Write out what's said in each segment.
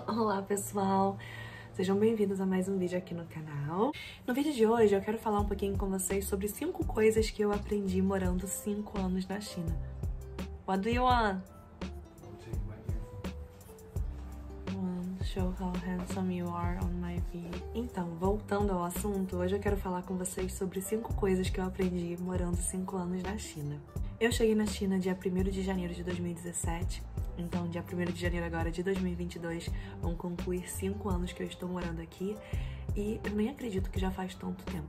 Olá pessoal, sejam bem-vindos a mais um vídeo aqui no canal. No vídeo de hoje eu quero falar um pouquinho com vocês sobre 5 coisas que eu aprendi morando 5 anos na China. What do you want? Show how handsome you are on my video. Então, voltando ao assunto, hoje eu quero falar com vocês sobre 5 coisas que eu aprendi morando 5 anos na China. Eu cheguei na China dia 1º de janeiro de 2017, então dia 1º de janeiro agora de 2022 vão concluir 5 anos que eu estou morando aqui e eu nem acredito que já faz tanto tempo.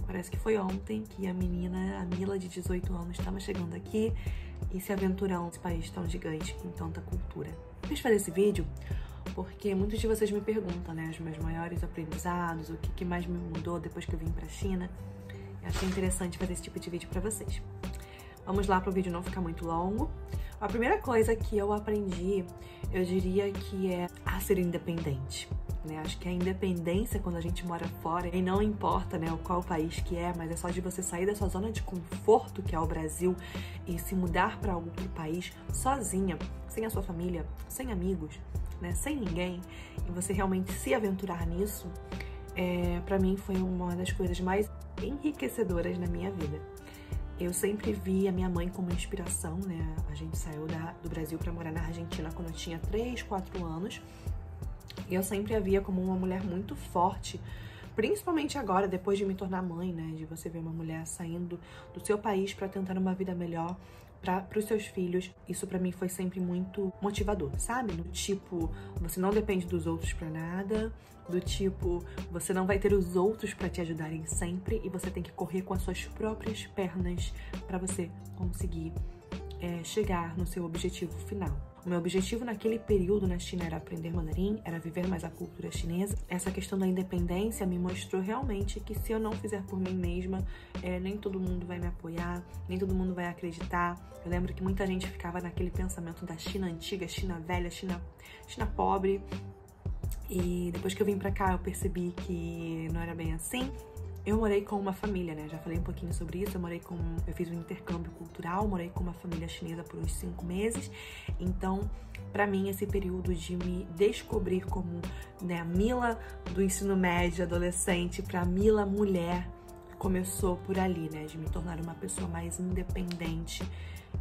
Parece que foi ontem que a Mila de 18 anos estava chegando aqui e se aventurando nesse país tão gigante com tanta cultura. Eu quis fazer esse vídeo porque muitos de vocês me perguntam, né, os meus maiores aprendizados, o que mais me mudou depois que eu vim pra China. Eu achei interessante fazer esse tipo de vídeo pra vocês. Vamos lá para o vídeo não ficar muito longo. A primeira coisa que eu aprendi, eu diria que é a ser independente. Né? Acho que a independência quando a gente mora fora, e não importa, né, qual país que é, mas é só de você sair da sua zona de conforto, que é o Brasil, e se mudar para outro país sozinha, sem a sua família, sem amigos, né, sem ninguém, e você realmente se aventurar nisso, para mim foi uma das coisas mais enriquecedoras na minha vida. Eu sempre vi a minha mãe como inspiração, né? A gente saiu do Brasil para morar na Argentina quando eu tinha 3, 4 anos. E eu sempre a via como uma mulher muito forte, principalmente agora, depois de me tornar mãe, né? De você ver uma mulher saindo do seu país para tentar uma vida melhor para os seus filhos. Isso para mim foi sempre muito motivador, sabe? Do tipo, você não depende dos outros para nada, do tipo, você não vai ter os outros para te ajudarem sempre e você tem que correr com as suas próprias pernas para você conseguir chegar no seu objetivo final. O meu objetivo naquele período na China era aprender mandarim, era viver mais a cultura chinesa. Essa questão da independência me mostrou realmente que se eu não fizer por mim mesma, nem todo mundo vai me apoiar, nem todo mundo vai acreditar. Eu lembro que muita gente ficava naquele pensamento da China antiga, China velha, China pobre. E depois que eu vim pra cá, eu percebi que não era bem assim. Eu morei com uma família, né? Já falei um pouquinho sobre isso. Eu fiz um intercâmbio cultural, morei com uma família chinesa por uns 5 meses. Então, pra mim, esse período de me descobrir como, né, a Mila do ensino médio, adolescente, pra Mila mulher, começou por ali, né? De me tornar uma pessoa mais independente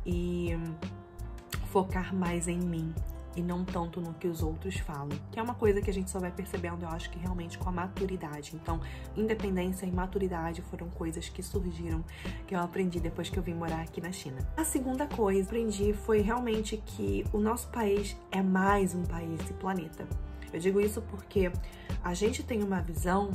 e focar mais em mim. E não tanto no que os outros falam. Que é uma coisa que a gente só vai percebendo, eu acho que realmente com a maturidade. Então, independência e maturidade foram coisas que surgiram, que eu aprendi depois que eu vim morar aqui na China. A segunda coisa que eu aprendi foi realmente que o nosso país é mais um país desse planeta. Eu digo isso porque a gente tem uma visão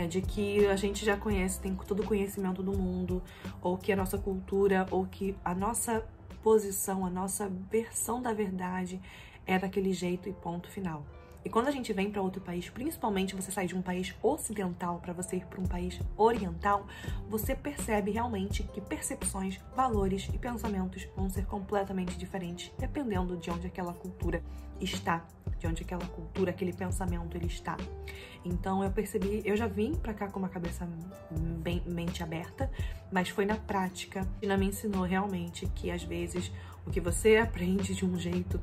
de que a gente já conhece, tem todo o conhecimento do mundo, ou que a nossa cultura, ou que a nossa posição, a nossa versão da verdade é daquele jeito e ponto final. E quando a gente vem para outro país, principalmente você sai de um país ocidental para você ir para um país oriental, você percebe realmente que percepções, valores e pensamentos vão ser completamente diferentes dependendo de onde aquela cultura está, de onde aquela cultura, aquele pensamento ele está. Então eu percebi, eu já vim pra cá com uma cabeça bem mente aberta, mas foi na prática que me ensinou realmente que às vezes o que você aprende de um jeito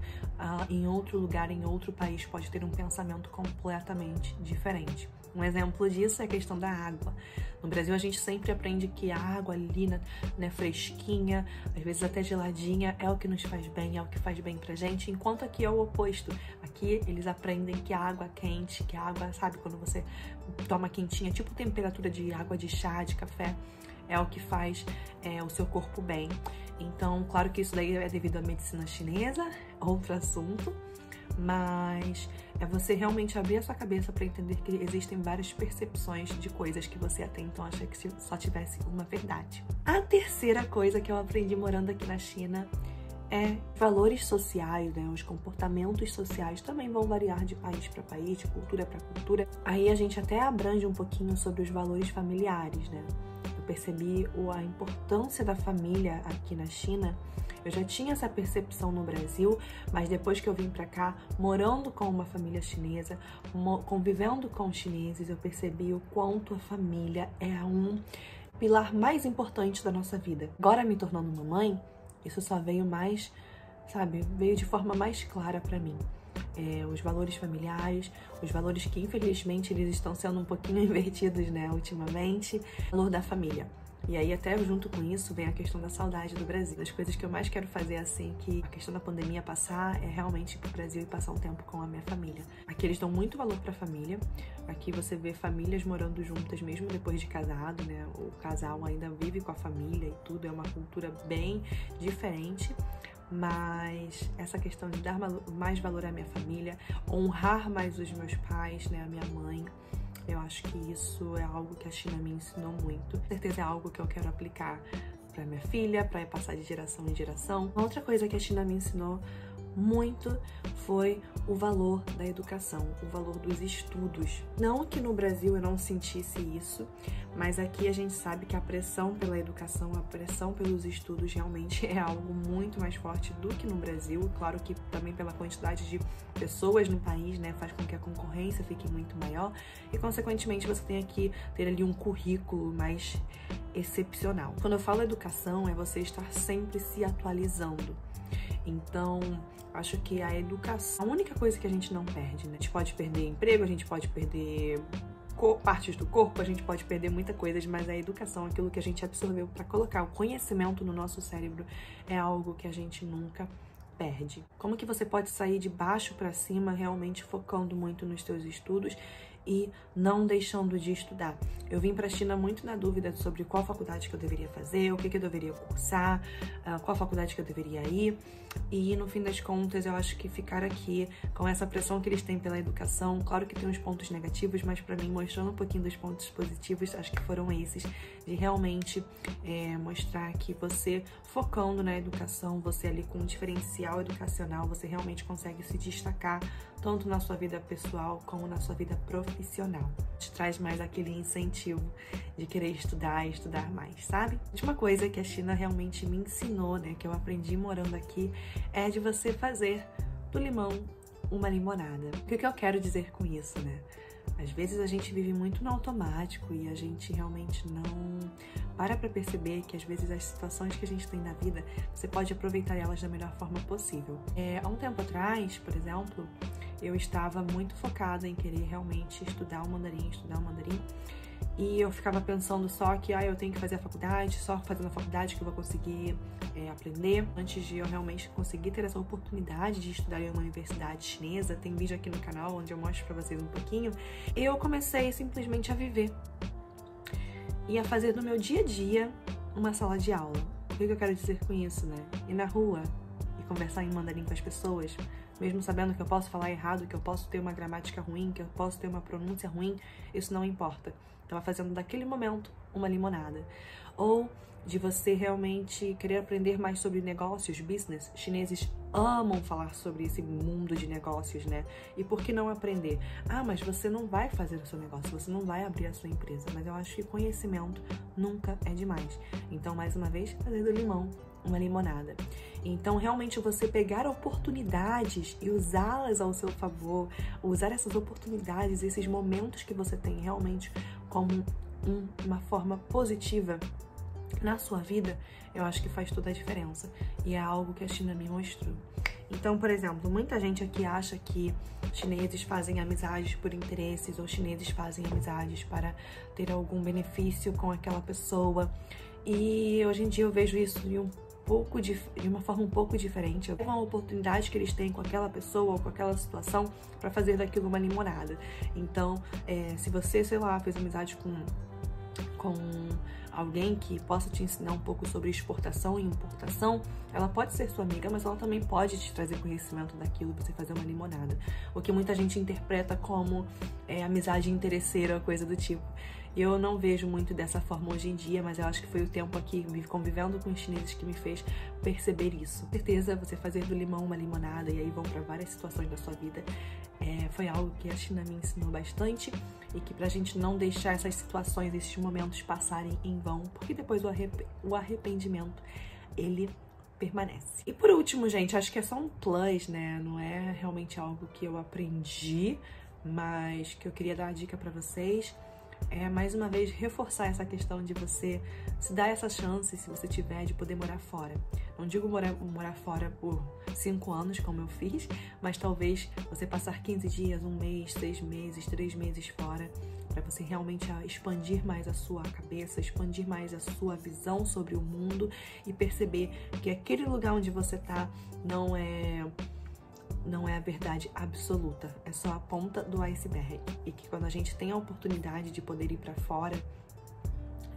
em outro lugar, em outro país, pode ter um pensamento completamente diferente. Um exemplo disso é a questão da água. No Brasil a gente sempre aprende que a água ali, né, fresquinha, às vezes até geladinha, é o que nos faz bem, é o que faz bem pra gente, enquanto aqui é o oposto. Aqui eles aprendem que a água quente, que a água, sabe, quando você toma quentinha, tipo temperatura de água de chá, de café, é o que faz o seu corpo bem. Então, claro que isso daí é devido à medicina chinesa, outro assunto, mas é você realmente abrir a sua cabeça para entender que existem várias percepções de coisas que você até então acha que só tivesse uma verdade. A terceira coisa que eu aprendi morando aqui na China é valores sociais, né? Os comportamentos sociais também vão variar de país para país, de cultura para cultura. Aí a gente até abrange um pouquinho sobre os valores familiares, né? Eu percebi a importância da família aqui na China. Eu já tinha essa percepção no Brasil, mas depois que eu vim pra cá, morando com uma família chinesa, convivendo com chineses, eu percebi o quanto a família é um pilar mais importante da nossa vida. Agora, me tornando mamãe, isso só veio mais, sabe, veio de forma mais clara pra mim. os valores familiares, os valores que infelizmente eles estão sendo um pouquinho invertidos, né, ultimamente, o valor da família. E aí até junto com isso vem a questão da saudade do Brasil. Das coisas que eu mais quero fazer assim que a questão da pandemia passar é realmente ir pro Brasil e passar um tempo com a minha família. Aqui eles dão muito valor pra família. Aqui você vê famílias morando juntas mesmo depois de casado, né? O casal ainda vive com a família e tudo, é uma cultura bem diferente. Mas essa questão de dar mais valor à minha família, honrar mais os meus pais, né, a minha mãe, eu acho que isso é algo que a China me ensinou muito. Com certeza é algo que eu quero aplicar para minha filha, para passar de geração em geração. Outra coisa que a China me ensinou muito foi o valor da educação, o valor dos estudos. Não que no Brasil eu não sentisse isso, mas aqui a gente sabe que a pressão pela educação, a pressão pelos estudos realmente é algo muito mais forte do que no Brasil. Claro que também pela quantidade de pessoas no país, né, faz com que a concorrência fique muito maior e, consequentemente, você tem que ter ali um currículo mais excepcional. Quando eu falo educação, é você estar sempre se atualizando. Então, acho que a educação, a única coisa que a gente não perde, né? A gente pode perder emprego, a gente pode perder partes do corpo, a gente pode perder muita coisa, mas a educação, aquilo que a gente absorveu para colocar o conhecimento no nosso cérebro, é algo que a gente nunca perde. Como que você pode sair de baixo para cima, realmente focando muito nos seus estudos e não deixando de estudar? Eu vim para a China muito na dúvida sobre qual faculdade que eu deveria fazer, o que eu deveria cursar, qual faculdade que eu deveria ir. E no fim das contas, eu acho que ficar aqui com essa pressão que eles têm pela educação, claro que tem uns pontos negativos, mas para mim, mostrando um pouquinho dos pontos positivos, acho que foram esses, de realmente mostrar que você, focando na educação, você ali com um diferencial educacional, você realmente consegue se destacar tanto na sua vida pessoal como na sua vida profissional. Te traz mais aquele incentivo de querer estudar e estudar mais, sabe? A última coisa que a China realmente me ensinou, né, que eu aprendi morando aqui, é de você fazer do limão uma limonada. O que eu quero dizer com isso, né? Às vezes a gente vive muito no automático e a gente realmente não para pra perceber que às vezes as situações que a gente tem na vida, você pode aproveitar elas da melhor forma possível. Há um tempo atrás, por exemplo, eu estava muito focada em querer realmente estudar o mandarim, e eu ficava pensando só que eu tenho que fazer a faculdade, só fazendo a faculdade que eu vou conseguir aprender. Antes de eu realmente conseguir ter essa oportunidade de estudar em uma universidade chinesa, tem vídeo aqui no canal onde eu mostro pra vocês um pouquinho, eu comecei simplesmente a viver e a fazer do meu dia a dia uma sala de aula. O que eu quero dizer com isso, né? Ir na rua e conversar em mandarim com as pessoas, mesmo sabendo que eu posso falar errado, que eu posso ter uma gramática ruim, que eu posso ter uma pronúncia ruim, isso não importa. Tava fazendo daquele momento uma limonada. Ou de você realmente querer aprender mais sobre negócios, business. Chineses amam falar sobre esse mundo de negócios, né? E por que não aprender? Mas você não vai fazer o seu negócio, você não vai abrir a sua empresa. Mas eu acho que conhecimento nunca é demais. Então, mais uma vez, fazer do limão uma limonada. Então, realmente, você pegar oportunidades e usá-las ao seu favor, usar essas oportunidades, esses momentos que você tem realmente como uma forma positiva na sua vida, eu acho que faz toda a diferença. E é algo que a China me mostrou. Então, por exemplo, muita gente aqui acha que chineses fazem amizades por interesses ou chineses fazem amizades para ter algum benefício com aquela pessoa. E hoje em dia eu vejo isso de uma forma um pouco diferente. É uma oportunidade que eles têm com aquela pessoa ou com aquela situação para fazer daquilo uma limonada. Então, se você, sei lá, fez amizade com alguém que possa te ensinar um pouco sobre exportação e importação, ela pode ser sua amiga, mas ela também pode te trazer conhecimento daquilo pra você fazer uma limonada. O que muita gente interpreta como amizade interesseira, coisa do tipo. Eu não vejo muito dessa forma hoje em dia, mas eu acho que foi o tempo aqui convivendo com os chineses que me fez perceber isso. Com certeza, você fazer do limão uma limonada e aí vão para várias situações da sua vida, foi algo que a China me ensinou bastante e que pra gente não deixar essas situações, esses momentos passarem em vão, porque depois o arrependimento, ele permanece. E por último, gente, acho que é só um plus, né? Não é realmente algo que eu aprendi, mas que eu queria dar a dica pra vocês. é, mais uma vez, reforçar essa questão de você se dar essa chance, se você tiver, de poder morar fora. Não digo morar fora por 5 anos, como eu fiz, mas talvez você passar 15 dias, 1 mês, 6 meses, 3 meses fora, para você realmente expandir mais a sua cabeça, expandir mais a sua visão sobre o mundo e perceber que aquele lugar onde você tá não é a verdade absoluta, é só a ponta do iceberg. E que quando a gente tem a oportunidade de poder ir para fora,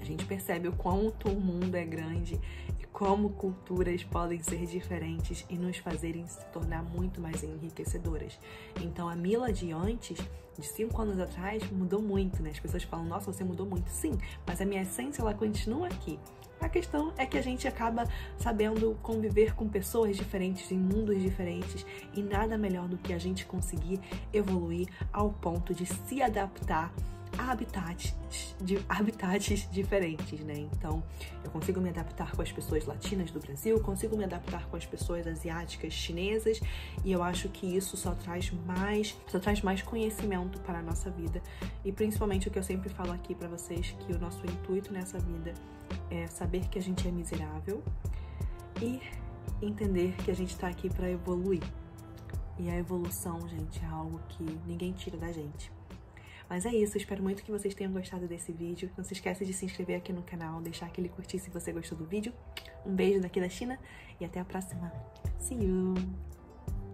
a gente percebe o quanto o mundo é grande e como culturas podem ser diferentes e nos fazerem se tornar muito mais enriquecedoras. Então a Mila de antes, de 5 anos atrás, mudou muito, né? As pessoas falam, nossa, você mudou muito. Sim, mas a minha essência, ela continua aqui. A questão é que a gente acaba sabendo conviver com pessoas diferentes, em mundos diferentes, e nada melhor do que a gente conseguir evoluir ao ponto de se adaptar a habitats diferentes, né? Então, eu consigo me adaptar com as pessoas latinas do Brasil, consigo me adaptar com as pessoas asiáticas, chinesas, e eu acho que isso só traz mais conhecimento para a nossa vida. E principalmente o que eu sempre falo aqui para vocês, que o nosso intuito nessa vida é saber que a gente é miserável e entender que a gente tá aqui para evoluir. E a evolução, gente, é algo que ninguém tira da gente. Mas é isso, espero muito que vocês tenham gostado desse vídeo. Não se esqueça de se inscrever aqui no canal, deixar aquele curtir se você gostou do vídeo. Um beijo daqui da China e até a próxima. See you!